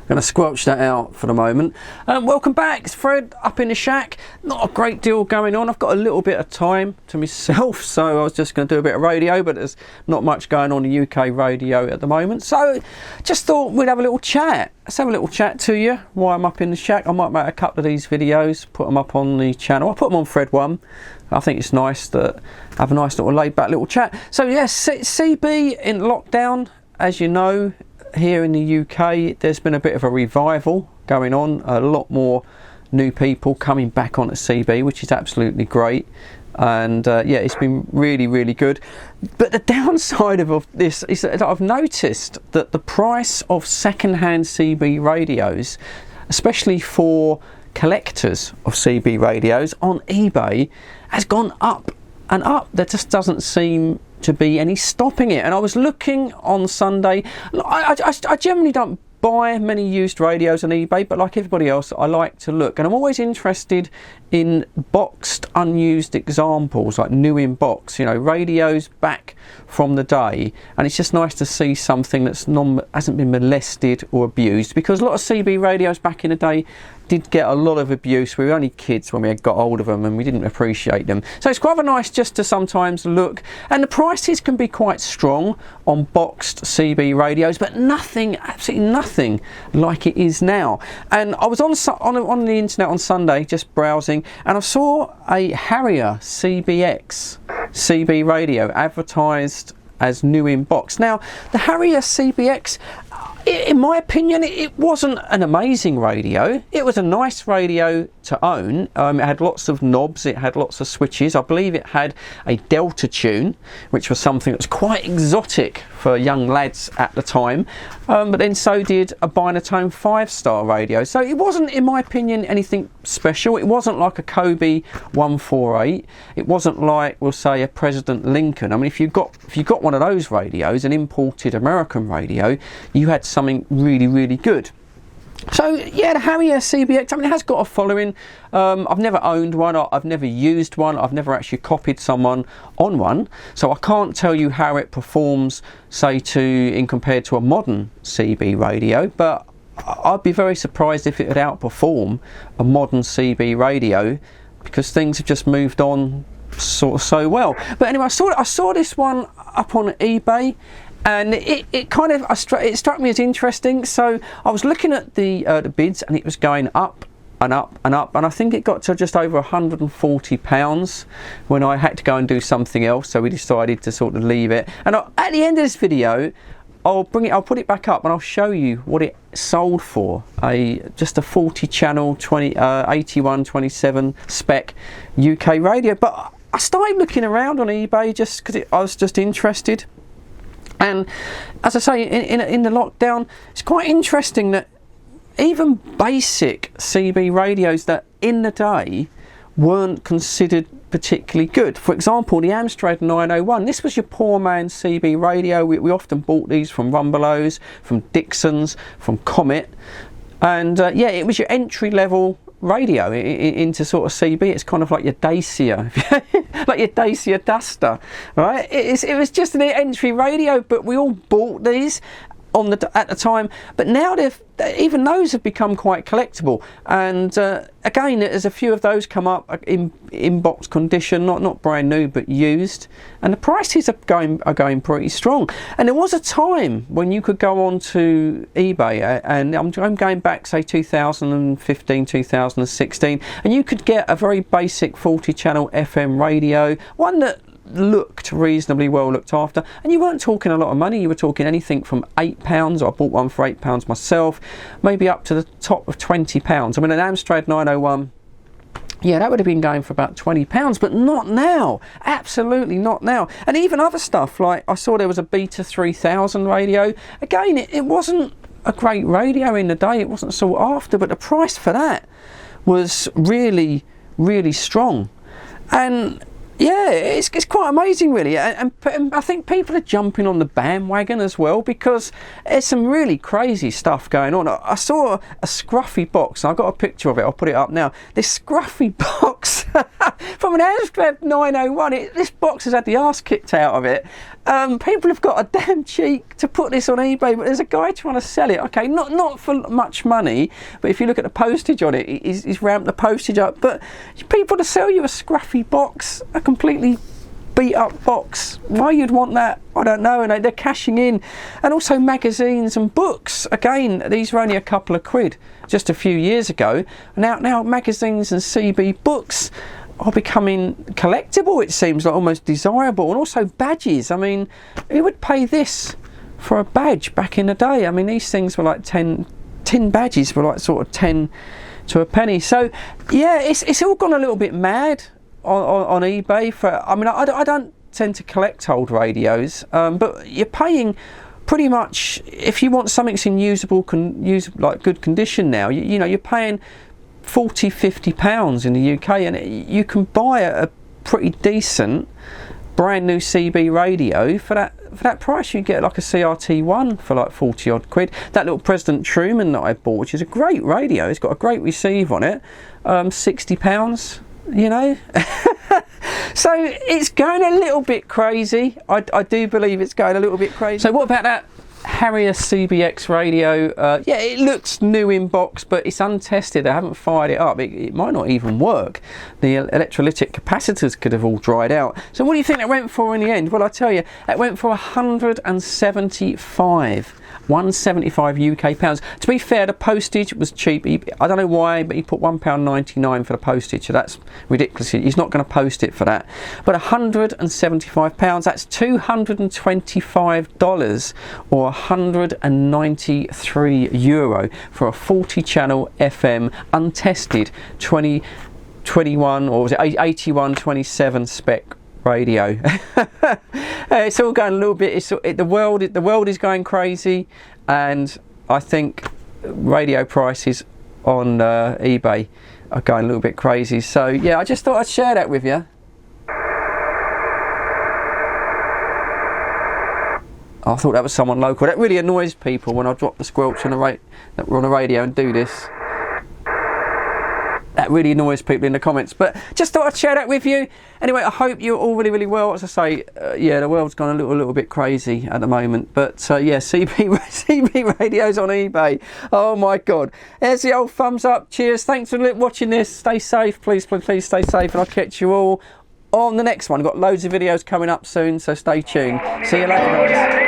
Going to squelch that out for the moment. Welcome back, it's Fred up in the shack. Not a great deal going on. I've got a little bit of time to myself, so I was just going to do a bit of radio, but there's not much going on in UK radio at the moment. So just thought we'd have a little chat. Let's have a little chat to you while I'm up in the shack. I might make a couple of these videos, put them up on the channel. I'll put them on Fred 1. I think it's nice to have a nice little laid back little chat. So yes, CB in lockdown, as you know. Here in the UK, there's been a bit of a revival going on. A lot more new people coming back onto CB, which is absolutely great. And yeah, it's been really, really good. But the downside of this is that I've noticed that the price of second-hand CB radios, especially for collectors of CB radios on eBay, has gone up and up. There just doesn't seem to be any stopping it. And I was looking on Sunday. I generally don't buy many used radios on eBay, but like everybody else, I like to look, and I'm always interested in boxed unused examples, like new in box, you know, radios back from the day. And it's just nice to see something that's hasn't been molested or abused, because a lot of CB radios back in the day did get a lot of abuse. We were only kids when we got hold of them and we didn't appreciate them. So it's quite nice just to sometimes look, and the prices can be quite strong on boxed CB radios, but nothing, absolutely nothing like it is now. And I was on the internet on Sunday just browsing, and I saw a Harrier CBX CB radio advertised as new in box. Now the Harrier CBX, in my opinion, it wasn't an amazing radio. It was a nice radio to own. It had lots of knobs, it had lots of switches. I believe it had a Delta tune, which was something that was quite exotic for young lads at the time. But then so did a Binatone 5-star radio. So it wasn't, in my opinion, anything special. It wasn't like a Kobe 148. It wasn't like, we'll say, a President Lincoln. I mean, if you got one of those radios, an imported American radio, you had something really, really good. So yeah, the Harrier CBX, I mean, it has got a following. I've never owned one, I've never used one, I've never actually copied someone on one, so I can't tell you how it performs, say, in compared to a modern CB radio, but I'd be very surprised if it would outperform a modern CB radio, because things have just moved on sort of so well. But anyway, I saw this one up on eBay, and it struck me as interesting. So I was looking at the bids, and it was going up and up and up, and I think it got to just over £140 when I had to go and do something else, so we decided to sort of leave it. And at the end of this video, I'll put it back up and I'll show you what it sold for. Just a 40 channel 8127 spec UK radio. But I started looking around on eBay just because I was just interested. And as I say, in the lockdown, it's quite interesting that even basic CB radios that in the day weren't considered particularly good. For example, the Amstrad 901. This was your poor man's CB radio. We often bought these from Rumbelows, from Dixon's, from Comet. And yeah, it was your entry level radio into sort of CB. It's kind of like your Dacia, like your Dacia Duster, right? It was just an entry radio, but we all bought these at the time. But now even those have become quite collectible. And again, there's a few of those come up in box condition, not brand new but used, and the prices are going pretty strong. And there was a time when you could go on to eBay, and I'm going back, say 2015, 2016, and you could get a very basic 40 channel FM radio, one that looked reasonably well looked after, and you weren't talking a lot of money. You were talking anything from £8, I bought one for £8 myself, maybe up to the top of £20. I mean, an Amstrad 901, yeah, that would have been going for about £20, but not now. Absolutely not now. And even other stuff, like I saw there was a Beta 3000 radio. Again, it wasn't a great radio in the day, it wasn't sought after, but the price for that was really, really strong. And yeah, it's quite amazing, really, and I think people are jumping on the bandwagon as well, because there's some really crazy stuff going on. I saw a scruffy box, and I've got a picture of it, I'll put it up now. This scruffy box from an ASVAB 901. This box has had the arse kicked out of it. People have got a damn cheek to put this on eBay, but there's a guy trying to sell it. Okay, not for much money, but if you look at the postage on it, he's ramped the postage up. But people to sell you a scruffy box, a completely beat up box, why you'd want that, I don't know. And they're cashing in. And also magazines and books, again, these were only a couple of quid just a few years ago. Now magazines and CB books are becoming collectible, it seems, like almost desirable. And also badges. I mean, who would pay this for a badge back in the day? I mean, these things were like 10 badges were like sort of 10 to a penny. So yeah, it's all gone a little bit mad on eBay. I mean, I don't tend to collect old radios, but you're paying pretty much, if you want something that's in like good condition now, you know, you're paying £40–50 in the UK, and you can buy a pretty decent brand new CB radio for that price. You get like a CRT1 for like 40 odd quid. That little President Truman that I bought, which is a great radio, it's got a great receive on it, £60, you know. So it's going a little bit crazy. I do believe it's going a little bit crazy. So what about that Harrier CBX radio? Yeah, it looks new in box, but it's untested. I haven't fired it up. It might not even work. The electrolytic capacitors could have all dried out. So what do you think that went for in the end? Well, I tell you, it went for 175 UK pounds. To be fair, the postage was cheap. I don't know why, but he put £1.99 for the postage, so that's ridiculous. He's not going to post it for that. But £175, that's $225 or €193 for a 40-channel FM untested 2021, or was it 8127 spec radio. It's all going a little bit, the world is going crazy, and I think radio prices on eBay are going a little bit crazy. So yeah, I just thought I'd share that with you. I thought that was someone local. That really annoys people when I drop the squelch on the radio and do this. That really annoys people in the comments, but just thought I'd share that with you. Anyway, I hope you're all really, really well. As I say, yeah, the world's gone a little bit crazy at the moment, but yeah, CB radios on eBay. Oh my God! There's the old thumbs up. Cheers. Thanks for watching this. Stay safe, please stay safe, and I'll catch you all on the next one. I've got loads of videos coming up soon, so stay tuned. See you later, guys.